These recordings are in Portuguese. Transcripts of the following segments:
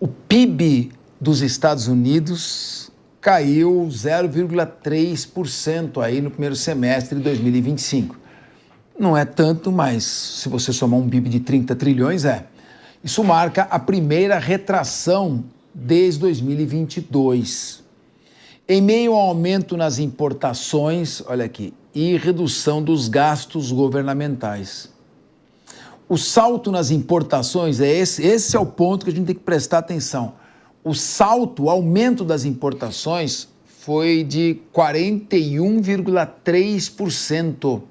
O PIB dos Estados Unidos caiu 0,3% aí no primeiro semestre de 2025. Não é tanto, mas se você somar um PIB de 30 trilhões, Isso marca a primeira retração desde 2022. Em meio ao aumento nas importações, olha aqui, e redução dos gastos governamentais. O salto nas importações, esse é o ponto que a gente tem que prestar atenção. O aumento das importações foi de 41,3%,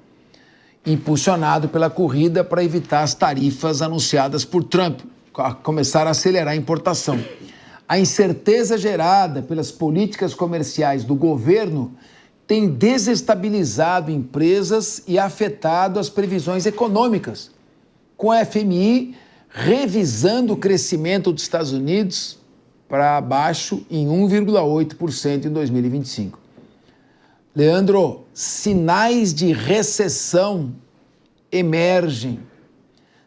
impulsionado pela corrida para evitar as tarifas anunciadas por Trump, começaram a acelerar a importação. A incerteza gerada pelas políticas comerciais do governo tem desestabilizado empresas e afetado as previsões econômicas, com a FMI revisando o crescimento dos Estados Unidos para baixo em 1,8% em 2025. Leandro, sinais de recessão emergem,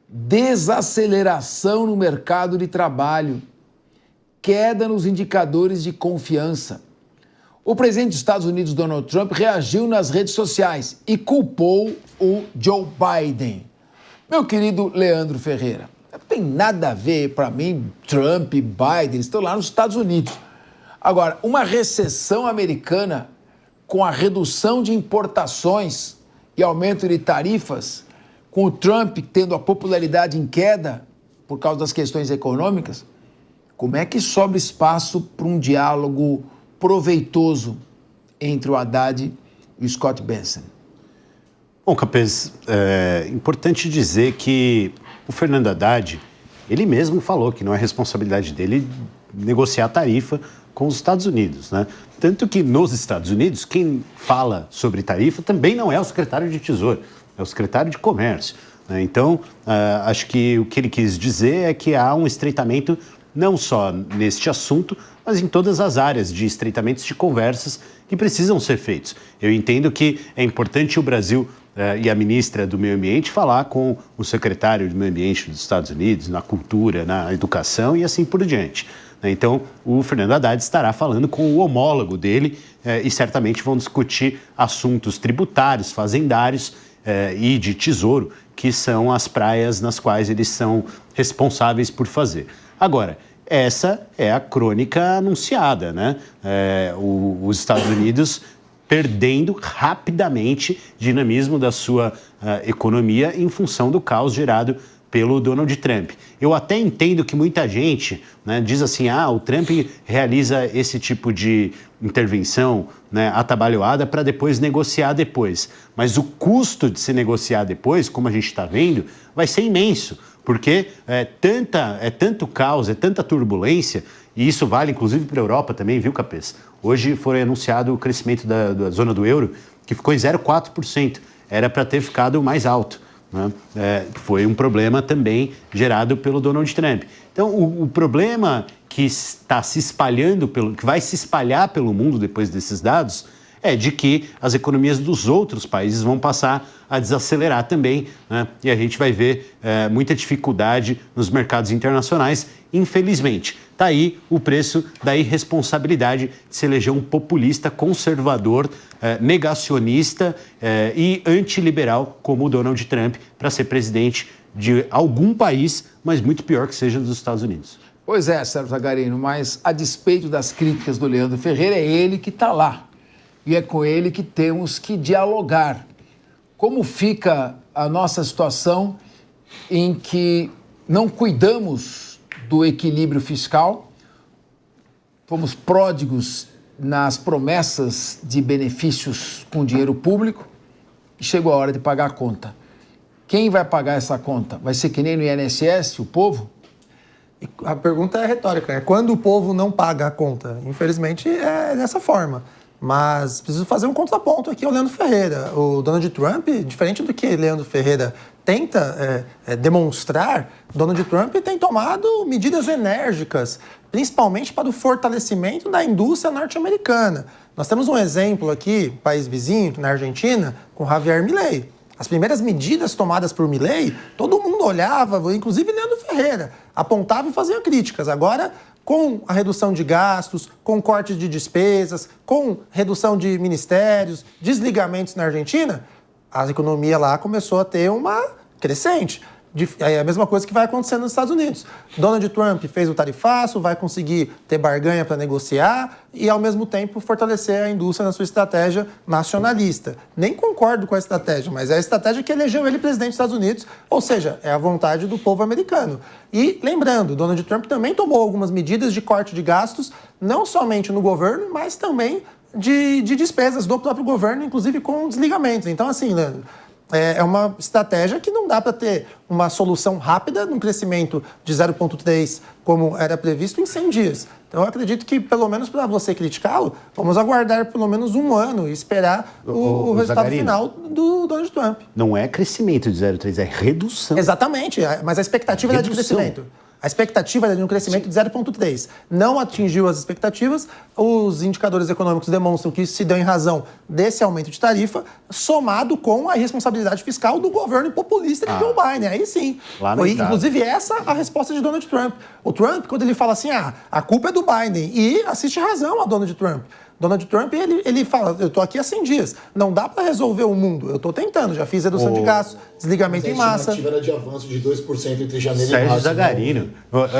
desaceleração no mercado de trabalho, queda nos indicadores de confiança. O presidente dos Estados Unidos, Donald Trump, reagiu nas redes sociais e culpou o Joe Biden. Meu querido Leandro Ferreira, não tem nada a ver para mim, Trump e Biden, eles estão lá nos Estados Unidos. Agora, uma recessão americana com a redução de importações e aumento de tarifas, com o Trump tendo a popularidade em queda por causa das questões econômicas, como é que sobra espaço para um diálogo proveitoso entre o Haddad e o Scott Bessent? Bom, Capês, é importante dizer que o Fernando Haddad, ele mesmo falou que não é responsabilidade dele negociar tarifa com os Estados Unidos, né? Tanto que nos Estados Unidos, quem fala sobre tarifa também não é o secretário de Tesouro, é o secretário de Comércio, né? Então, acho que o que ele quis dizer é que há um estreitamento não só neste assunto, mas em todas as áreas de estreitamentos de conversas que precisam ser feitos. Eu entendo que é importante o Brasil e a ministra do Meio Ambiente falar com o secretário do Meio Ambiente dos Estados Unidos, na cultura, na educação e assim por diante. Então, o Fernando Haddad estará falando com o homólogo dele e certamente vão discutir assuntos tributários, fazendários e de tesouro, que são as praias nas quais eles são responsáveis por fazer. Agora, essa é a crônica anunciada, né? Os Estados Unidos perdendo rapidamente dinamismo da sua economia em função do caos gerado pelo Donald Trump. Eu até entendo que muita gente, né, diz assim, o Trump realiza esse tipo de intervenção, né, atabalhoada para depois negociar depois. Mas o custo de se negociar depois, como a gente está vendo, vai ser imenso, porque é tanto caos, é tanta turbulência, e isso vale inclusive para a Europa também, viu, Capês? Hoje foi anunciado o crescimento da zona do euro, que ficou em 0,4%. Era para ter ficado mais alto, né? Foi um problema também gerado pelo Donald Trump. Então, o problema que está se espalhando, que vai se espalhar pelo mundo depois desses dados, é de que as economias dos outros países vão passar a desacelerar também, né? E a gente vai ver muita dificuldade nos mercados internacionais, infelizmente. Está aí o preço da irresponsabilidade de se eleger um populista conservador, negacionista e antiliberal como o Donald Trump para ser presidente de algum país, mas muito pior que seja dos Estados Unidos. Pois é, Sérgio Zagarino, mas a despeito das críticas do Leandro Ferreira, é ele que está lá. E é com ele que temos que dialogar. Como fica a nossa situação em que não cuidamos do equilíbrio fiscal, fomos pródigos nas promessas de benefícios com dinheiro público e chegou a hora de pagar a conta. Quem vai pagar essa conta? Vai ser que nem no INSS, o povo? A pergunta é retórica, é quando o povo não paga a conta? Infelizmente é dessa forma. Mas preciso fazer um contraponto aqui ao Leandro Ferreira. O Donald Trump, diferente do que Leandro Ferreira tenta demonstrar, Donald Trump tem tomado medidas enérgicas, principalmente para o fortalecimento da indústria norte-americana. Nós temos um exemplo aqui, país vizinho, na Argentina, com Javier Milei. As primeiras medidas tomadas por Milei, todo mundo olhava, inclusive Leandro Ferreira, apontava e fazia críticas. Agora, com a redução de gastos, com corte de despesas, com redução de ministérios, desligamentos na Argentina, a economia lá começou a ter uma crescente. É a mesma coisa que vai acontecer nos Estados Unidos. Donald Trump fez o tarifaço, vai conseguir ter barganha para negociar e, ao mesmo tempo, fortalecer a indústria na sua estratégia nacionalista. Nem concordo com a estratégia, mas é a estratégia que elegeu ele presidente dos Estados Unidos, ou seja, é a vontade do povo americano. E, lembrando, Donald Trump também tomou algumas medidas de corte de gastos, não somente no governo, mas também de despesas do próprio governo, inclusive com desligamentos. Então, assim, Leandro, é uma estratégia que não dá para ter uma solução rápida num crescimento de 0,3, como era previsto, em 100 dias. Então, eu acredito que, pelo menos para você criticá-lo, vamos aguardar pelo menos um ano e esperar o resultado Zagarino, final do Donald Trump. Não é crescimento de 0,3, é redução. Exatamente, mas a expectativa era de crescimento. A expectativa era de um crescimento de 0,3. Não atingiu as expectativas. Os indicadores econômicos demonstram que isso se deu em razão desse aumento de tarifa, somado com a irresponsabilidade fiscal do governo populista de Joe Biden. Aí sim. Foi, inclusive, essa a resposta de Donald Trump. O Trump, quando ele fala assim, a culpa é do Biden, e assiste razão a Donald Trump. Donald Trump, ele fala, eu estou aqui há 100 dias, não dá para resolver o mundo, eu estou tentando, já fiz redução de gastos, desligamento em massa. A estimativa era de avanço de 2% entre janeiro e Sérgio março. Zagarino,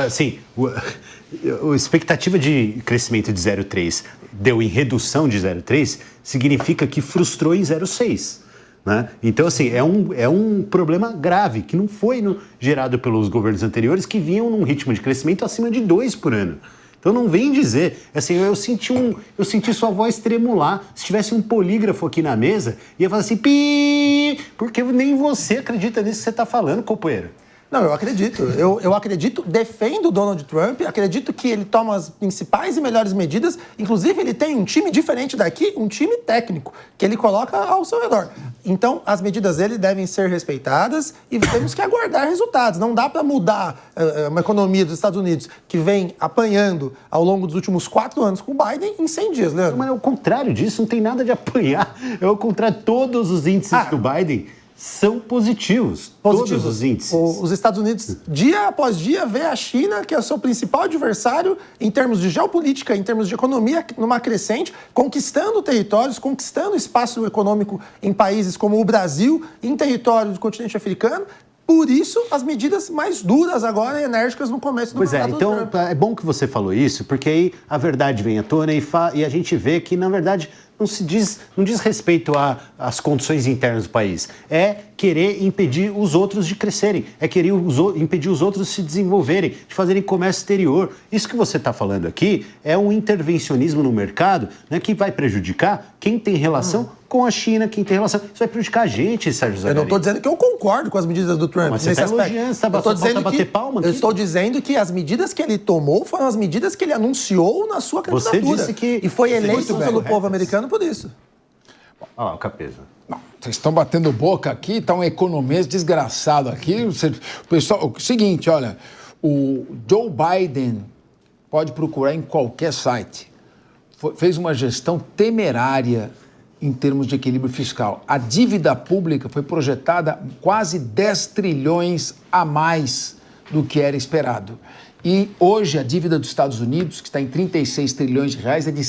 assim, a expectativa de crescimento de 0,3 deu em redução de 0,3, significa que frustrou em 0,6. Né? Então, assim, é um problema grave, que não foi gerado pelos governos anteriores, que vinham num ritmo de crescimento acima de 2 por ano. Então não vem dizer, assim, eu senti sua voz tremular. Se tivesse um polígrafo aqui na mesa, ia falar assim, pi, porque nem você acredita nisso que você está falando, companheiro. Não, eu acredito. Eu acredito, defendo o Donald Trump, acredito que ele toma as principais e melhores medidas. Inclusive, ele tem um time diferente daqui, um time técnico, que ele coloca ao seu redor. Então, as medidas dele devem ser respeitadas e temos que aguardar resultados. Não dá para mudar uma economia dos Estados Unidos que vem apanhando ao longo dos últimos 4 anos com o Biden em 100 dias, Leandro. Mas é o contrário disso, não tem nada de apanhar. É o contrário, todos os índices do Biden são positivos. Todos os índices. Os Estados Unidos, dia após dia, vê a China, que é o seu principal adversário em termos de geopolítica, em termos de economia, numa crescente, conquistando territórios, conquistando espaço econômico em países como o Brasil, em território do continente africano. Por isso, as medidas mais duras agora e enérgicas no começo do mandato do Trump. Então é bom que você falou isso, porque aí a verdade vem à tona e a gente vê que, na verdade, não diz respeito às condições internas do país. É querer impedir os outros de crescerem, é querer impedir os outros de se desenvolverem, de fazerem comércio exterior. Isso que você está falando aqui é um intervencionismo no mercado, né, que vai prejudicar quem tem relação com a China, quem tem relação... Isso vai prejudicar a gente, Sérgio Zagarino. Eu não estou dizendo que eu concordo com as medidas do Trump. Mas você está elogiando, você está bater palma aqui. Eu estou dizendo que as medidas que ele tomou foram as medidas que ele anunciou na sua candidatura. Você disse que... E foi eleito pelo povo americano por isso. Olha lá, o Capeza. Não, vocês estão batendo boca aqui, está um economês desgraçado aqui. O pessoal, o seguinte, olha, o Joe Biden pode procurar em qualquer site. Fez uma gestão temerária em termos de equilíbrio fiscal. A dívida pública foi projetada quase 10 trilhões a mais do que era esperado. E hoje a dívida dos Estados Unidos, que está em 36 trilhões de reais, é de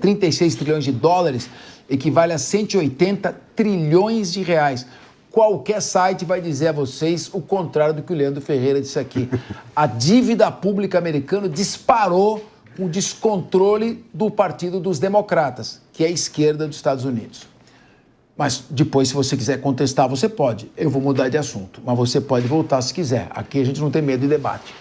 36 trilhões de dólares, equivale a 180 trilhões de reais. Qualquer site vai dizer a vocês o contrário do que o Leandro Ferreira disse aqui. A dívida pública americana disparou com o descontrole do Partido dos Democratas, que é a esquerda dos Estados Unidos. Mas depois, se você quiser contestar, você pode. Eu vou mudar de assunto, mas você pode voltar se quiser. Aqui a gente não tem medo de debate.